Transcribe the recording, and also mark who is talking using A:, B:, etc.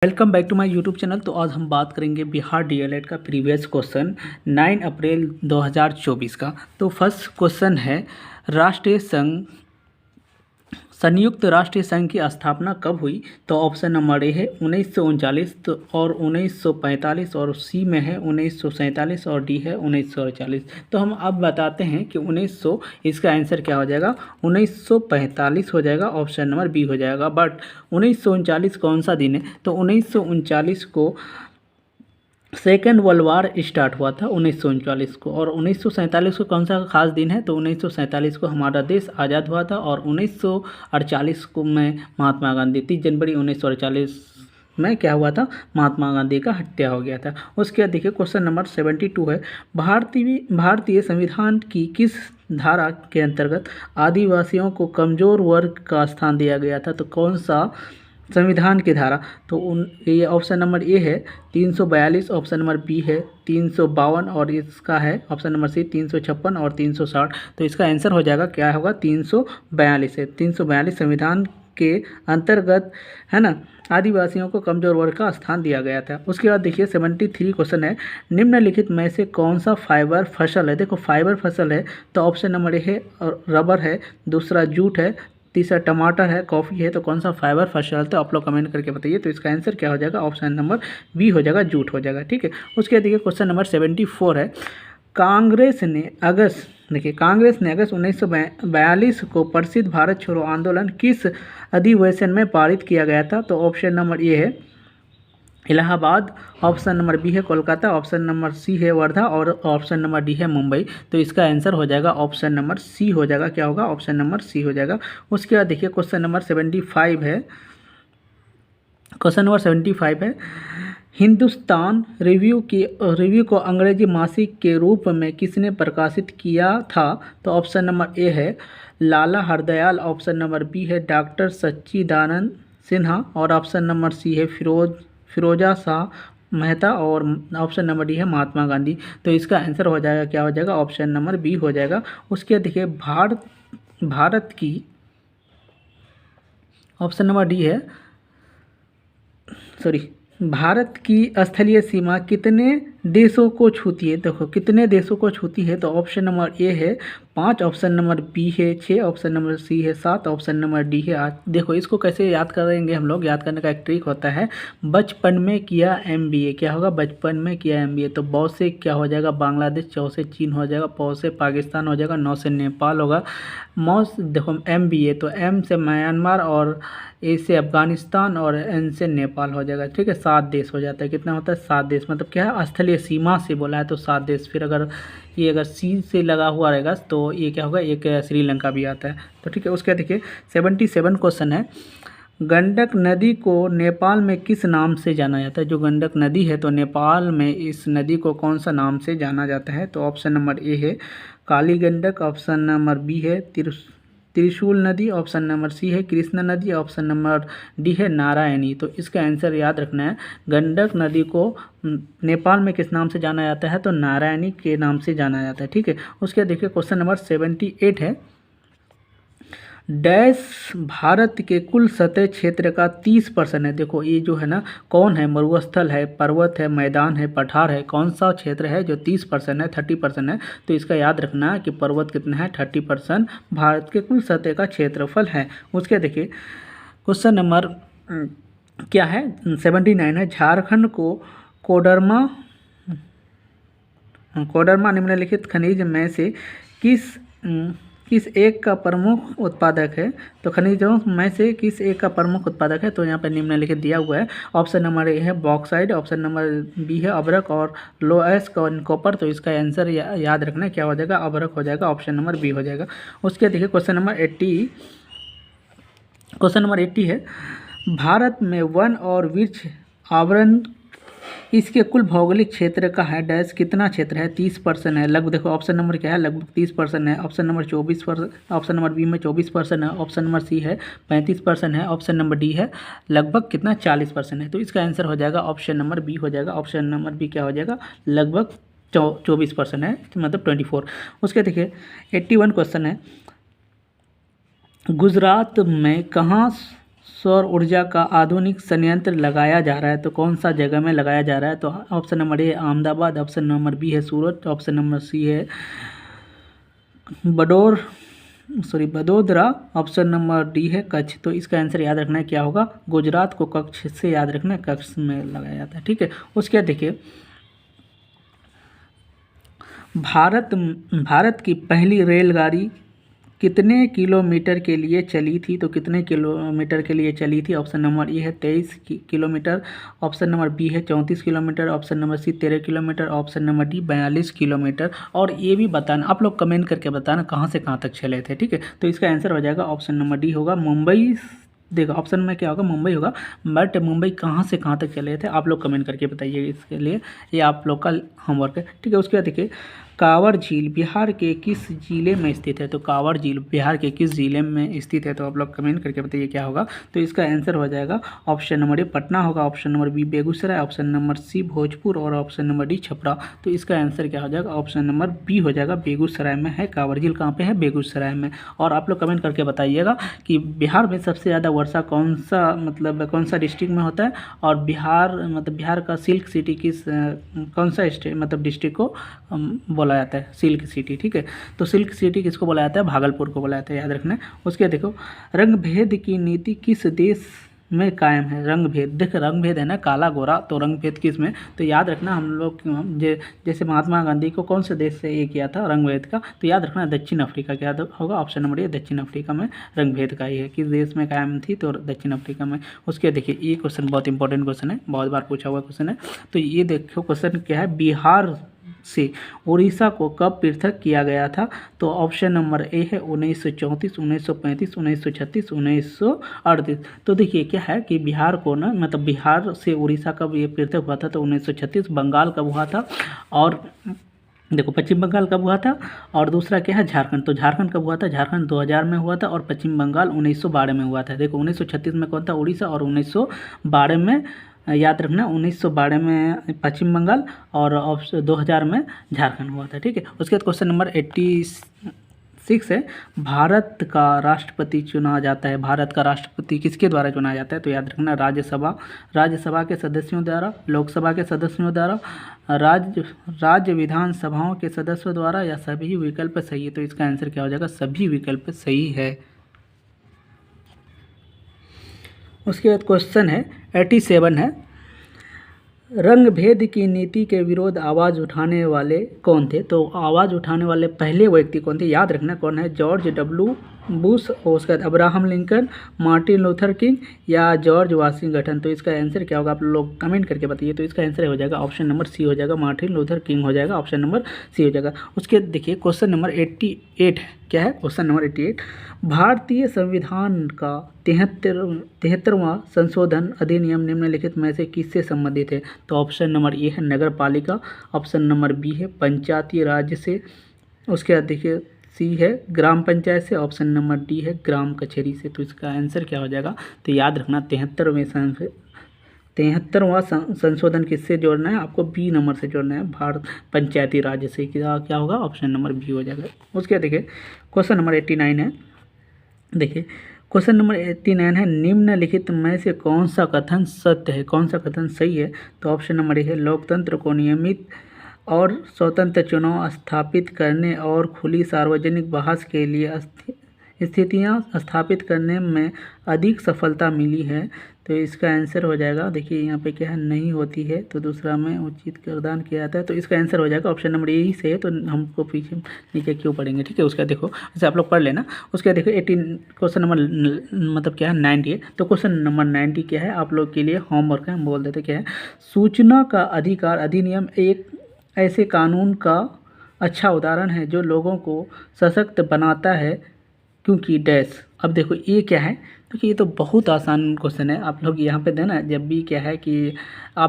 A: Welcome back to my YouTube channel. तो आज हम बात करेंगे बिहार डीएलएड का प्रीवियस क्वेश्चन 9 अप्रैल 2024 का। तो फर्स्ट क्वेश्चन है, राष्ट्रीय संघ संयुक्त राष्ट्रीय संघ की स्थापना कब हुई? तो ऑप्शन नंबर ए है 1939 तो और 1945 और सी में है 1947 और डी है 1948। तो हम अब बताते हैं कि 1900 इसका आंसर क्या हो जाएगा, 1945 हो जाएगा, ऑप्शन नंबर बी हो जाएगा। बट 1939 कौन सा दिन है? तो 1939 को सेकेंड वर्ल्ड वार स्टार्ट हुआ था 1939 को। और 1947 को कौन सा खास दिन है? तो 1947 को हमारा देश आज़ाद हुआ था। और 1948 को में महात्मा गांधी 30 जनवरी 1948 में क्या हुआ था, महात्मा गांधी का हत्या हो गया था। उसके बाद देखिए क्वेश्चन नंबर 72 है, भारतीय संविधान की किस धारा के अंतर्गत आदिवासियों को कमजोर वर्ग का स्थान दिया गया था? तो कौन सा संविधान की धारा? तो ये ऑप्शन नंबर ए है 342, ऑप्शन नंबर बी है 352 और इसका है ऑप्शन नंबर सी 356 और 360। तो इसका आंसर हो जाएगा, क्या होगा, 342 है। 342 संविधान के अंतर्गत है ना, आदिवासियों को कमजोर वर्ग का स्थान दिया गया था। उसके बाद देखिए 73 क्वेश्चन है, निम्नलिखित में से कौन सा फाइबर फसल है? देखो फाइबर फसल है तो ऑप्शन नंबर ए है रबर है, दूसरा जूट है, तीसरा टमाटर है, कॉफ़ी है। तो कौन सा फाइबर फसल है? तो आप लोग कमेंट करके बताइए। तो इसका आंसर क्या हो जाएगा, ऑप्शन नंबर बी हो जाएगा, जूट हो जाएगा। ठीक है, उसके बाद देखिए क्वेश्चन नंबर 74 है, कांग्रेस ने अगस्त 1942 को प्रसिद्ध भारत छोड़ो आंदोलन किस अधिवेशन में पारित किया गया था? तो ऑप्शन नंबर ए है इलाहाबाद, ऑप्शन नंबर बी है कोलकाता, ऑप्शन नंबर सी है वर्धा और ऑप्शन नंबर डी है मुंबई। तो इसका आंसर हो जाएगा ऑप्शन नंबर सी हो जाएगा, क्या होगा, ऑप्शन नंबर सी हो जाएगा। उसके बाद देखिए क्वेश्चन नंबर 75 है, क्वेश्चन नंबर 75 है, हिंदुस्तान रिव्यू को अंग्रेजी मासिक के रूप में किसने प्रकाशित किया था? तो ऑप्शन नंबर ए है लाला हरदयाल, ऑप्शन नंबर बी है डॉक्टर सच्चिदानंद सिन्हा और ऑप्शन नंबर सी है फिरोजा शाह मेहता और ऑप्शन नंबर डी है महात्मा गांधी। तो इसका आंसर हो जाएगा, क्या हो जाएगा, ऑप्शन नंबर बी हो जाएगा। उसके देखिए भारत की ऑप्शन नंबर डी है, सॉरी, भारत की स्थलीय सीमा कितने देशों को छूती है? देखो कितने देशों को छूती है? तो ऑप्शन नंबर ए है 5, ऑप्शन नंबर बी है 6, ऑप्शन नंबर सी है 7, ऑप्शन नंबर डी है 8। देखो इसको कैसे याद करेंगे हम लोग, याद करने का एक ट्रिक होता है, बचपन में किया एमबीए, क्या होगा, बचपन में किया एमबीए। तो बौ से क्या हो जाएगा, बांग्लादेश, चौ से चीन हो जाएगा, पौ से पाकिस्तान हो जाएगा, नौ से नेपाल होगा, मौ से देखो एमबीए तो एम से म्यांमार और ए से अफगानिस्तान और एन से नेपाल हो जाएगा। ठीक है, 7 देश हो जाता है। कितना होता है, 7 देश। मतलब क्या है, स्थलीय सीमा से बोला है तो 7 देश। फिर अगर सी से लगा हुआ रहेगा तो ये क्या होगा, एक श्रीलंका भी आता है। तो ठीक है, उसके देखिए 77 क्वेश्चन है, गंडक नदी को नेपाल में किस नाम से जाना जाता है? जो गंडक नदी है तो नेपाल में इस नदी को कौन सा नाम से जाना जाता है? तो ऑप्शन नंबर ए है काली गंडक, ऑप्शन नंबर बी है त्रिशूल नदी, ऑप्शन नंबर सी है कृष्णा नदी, ऑप्शन नंबर डी है नारायणी। तो इसका आंसर याद रखना है, गंडक नदी को नेपाल में किस नाम से जाना जाता है? तो नारायणी के नाम से जाना जाता है। ठीक है, उसके देखिए क्वेश्चन नंबर 78 है, डैश भारत के कुल सतह क्षेत्र का 30% है। देखो ये जो है ना, कौन है, मरुस्थल है, पर्वत है, मैदान है, पठार है, कौन सा क्षेत्र है जो 30% है, 30% है? तो इसका याद रखना है कि पर्वत कितना है, 30% भारत के कुल सतह का क्षेत्रफल है। उसके देखिए क्वेश्चन नंबर क्या है, 79 है, झारखंड को कोडरमा निम्नलिखित खनिज में से किस एक का प्रमुख उत्पादक है? तो खनिजों में से किस एक का प्रमुख उत्पादक है? तो यहाँ पर निम्नलिखित दिया हुआ है, ऑप्शन नंबर ए है बॉक्साइड, ऑप्शन नंबर बी है अभ्रक और लोएस कॉपर। तो इसका आंसर याद रखना है, क्या हो जाएगा, अभ्रक हो जाएगा, ऑप्शन नंबर बी हो जाएगा। उसके देखिए क्वेश्चन नंबर 80 है, भारत में वन और वृक्ष आवरण इसके कुल भौगोलिक क्षेत्र का है डैश कितना क्षेत्र है? 30% है लगभग। देखो ऑप्शन नंबर क्या है, लगभग 30% है, option number 24%, option number B में 24% है, ऑप्शन नंबर सी है 35% है, ऑप्शन नंबर डी है लगभग कितना, 40% है। तो इसका आंसर हो जाएगा ऑप्शन नंबर बी हो जाएगा, ऑप्शन नंबर बी क्या हो जाएगा, लगभग 24% है, मतलब 24। उसके देखिए 81 क्वेश्चन है, गुजरात में कहाँ सौर ऊर्जा का आधुनिक संयंत्र लगाया जा रहा है, तो कौन सा जगह में लगाया जा रहा है? तो option number A Ahmedabad, option number B है सूरत, ऑप्शन नंबर सी है बडोदरा, ऑप्शन नंबर डी है कच्छ। तो इसका आंसर याद रखना है क्या होगा? गुजरात को कच्छ से याद रखना है, कच्छ में लगाया जाता है। ठीक है, उसके बाद देखिए भारत की पहली रेलगाड़ी कितने किलोमीटर के लिए चली थी? तो कितने किलोमीटर के लिए चली थी? ऑप्शन नंबर ए है 23 किलोमीटर, ऑप्शन नंबर बी है 34 kilometre, option number C 13 kilometre, option number D 42 kilometre. और ये भी बताना, आप लोग कमेंट करके बताना कहाँ से कहाँ तक चले थे। ठीक है, तो इसका आंसर हो जाएगा ऑप्शन नंबर डी होगा मुंबई। देखो ऑप्शन में क्या होगा? मुंबई होगा, बट मुंबई कहाँ से कहाँ तक चले थे आप लोग कमेंट करके बताइए। इसके लिए ये आप लोग का होमवर्क है। ठीक है, उसके बाद देखिए कांवर झील बिहार के किस जिले में स्थित है? तो कांवर झील बिहार के किस जिले में स्थित है? तो आप लोग कमेंट करके बताइए क्या होगा। तो इसका आंसर हो जाएगा ऑप्शन नंबर ए पटना होगा, option number B Begusarai, option number C Bhojpur और ऑप्शन नंबर डी छपरा। तो इसका आंसर क्या हो जाएगा? ऑप्शन नंबर बी हो जाएगा, बेगूसराय में है कांवर झील। कहाँ पे है? बेगूसराय में। और आप लोग कमेंट करके बताइएगा कि बिहार में सबसे ज़्यादा वर्षा कौन सा डिस्ट्रिक्ट में होता है, और बिहार का सिल्क सिटी कौन सा डिस्ट्रिक्ट को बोला जाता है? Silk city. ठीक है, तो सिल्क सिटी किसको बोला जाता है? भागलपुर को बोला जाता है, याद रखना है। उसके देखो रंग भेद की नीति किस देश में कायम है? रंग भेद, देख रंग भेद है ना, काला गोरा, तो रंग भेद किस में? तो याद रखना हम लोग जैसे महात्मा गांधी को कौन से देश से ये किया था रंग भेद का? तो याद रखना दक्षिण अफ्रीका। क्या होगा? ऑप्शन नंबर ए दक्षिण अफ्रीका में रंग भेद का ही है। किस देश में कायम थी? तो दक्षिण अफ्रीका में। उसके देखिए ये क्वेश्चन बहुत इंपॉर्टेंट क्वेश्चन है, बहुत बार पूछा हुआ क्वेश्चन है। तो ये देखो क्वेश्चन क्या है, बिहार से उड़ीसा को कब पृथक किया गया था? तो ऑप्शन नंबर ए है 1934, 1935, 1936, 1938। तो देखिए क्या है कि बिहार को ना बिहार से उड़ीसा कब ये पृथक हुआ था? तो 1936। बंगाल कब हुआ था? और देखो पश्चिम बंगाल कब हुआ था? और दूसरा क्या है? झारखंड। तो झारखंड कब हुआ था? झारखंड 2000 में हुआ था, और पश्चिम बंगाल 1912 में हुआ था। देखो 1936 में कौन था? उड़ीसा, और 1912 में याद रखना 1912 में पश्चिम बंगाल, और 2000 में झारखंड हुआ था। ठीक है, उसके बाद क्वेश्चन नंबर 86 है, भारत का राष्ट्रपति चुना जाता है। भारत का राष्ट्रपति किसके द्वारा चुना जाता है? तो याद रखना राज्यसभा के सदस्यों द्वारा, लोकसभा के सदस्यों द्वारा, राज्य विधानसभाओं के सदस्यों द्वारा, या सभी विकल्प सही है? तो इसका आंसर क्या हो जाएगा? सभी विकल्प सही है। उसके बाद क्वेश्चन है 87 है, रंग भेद की नीति के विरोध आवाज़ उठाने वाले कौन थे? तो आवाज़ उठाने वाले पहले व्यक्ति कौन थे? याद रखना कौन है? जॉर्ज डब्ल्यू बुश, और उसके बाद Abraham Lincoln, Martin Luther king, या जॉर्ज वाशिंगटन। तो इसका आंसर क्या होगा? आप लोग कमेंट करके बताइए। तो इसका आंसर हो जाएगा ऑप्शन नंबर सी हो जाएगा, मार्टिन लूथर किंग हो जाएगा, ऑप्शन नंबर सी हो जाएगा। उसके देखिए क्वेश्चन नंबर 88 है, क्या है क्वेश्चन नंबर 88, भारतीय संविधान का 73वां संशोधन अधिनियम निम्नलिखित में से किससे संबंधित है? तो ऑप्शन नंबर ए है नगर पालिका, ऑप्शन नंबर बी है पंचायती राज से, उसके बाद देखिए सी है ग्राम पंचायत से, ऑप्शन नंबर डी है ग्राम कचहरी से। तो इसका आंसर क्या हो जाएगा? तो याद रखना 73वां संशोधन किससे जोड़ना है? आपको बी नंबर से जोड़ना है, भारत पंचायती राज से। क्या होगा? ऑप्शन नंबर बी हो जाएगा। उसके देखिए क्वेश्चन नंबर 89 है, देखिए क्वेश्चन नंबर 89 है, निम्नलिखित में से कौन सा कथन सत्य है, कौन सा कथन सही है? तो ऑप्शन नंबर ए है लोकतंत्र को नियमित और स्वतंत्र चुनाव स्थापित करने और खुली सार्वजनिक बहस के लिए स्थितियां स्थापित करने में अधिक सफलता मिली है। तो इसका आंसर हो जाएगा, देखिए यहाँ पे क्या है, नहीं होती है, तो दूसरा में उचित योगदान किया जाता है। तो इसका आंसर हो जाएगा ऑप्शन नंबर यही से है, तो हमको पीछे नीचे क्यों पढ़ेंगे। ठीक है, उसका देखो जैसे आप लोग पढ़ लेना। उसका देखो 18 क्वेश्चन नंबर क्या है 90 है। तो क्वेश्चन नंबर 90 क्या है आप लोग के लिए होमवर्क है, हम बोल देते क्या है। सूचना का अधिकार अधिनियम एक ऐसे कानून का अच्छा उदाहरण है जो लोगों को सशक्त बनाता है, क्योंकि डैश। अब देखो ये क्या है, क्योंकि ये तो बहुत आसान क्वेश्चन है। आप लोग यहाँ पे देना जब भी क्या है कि आप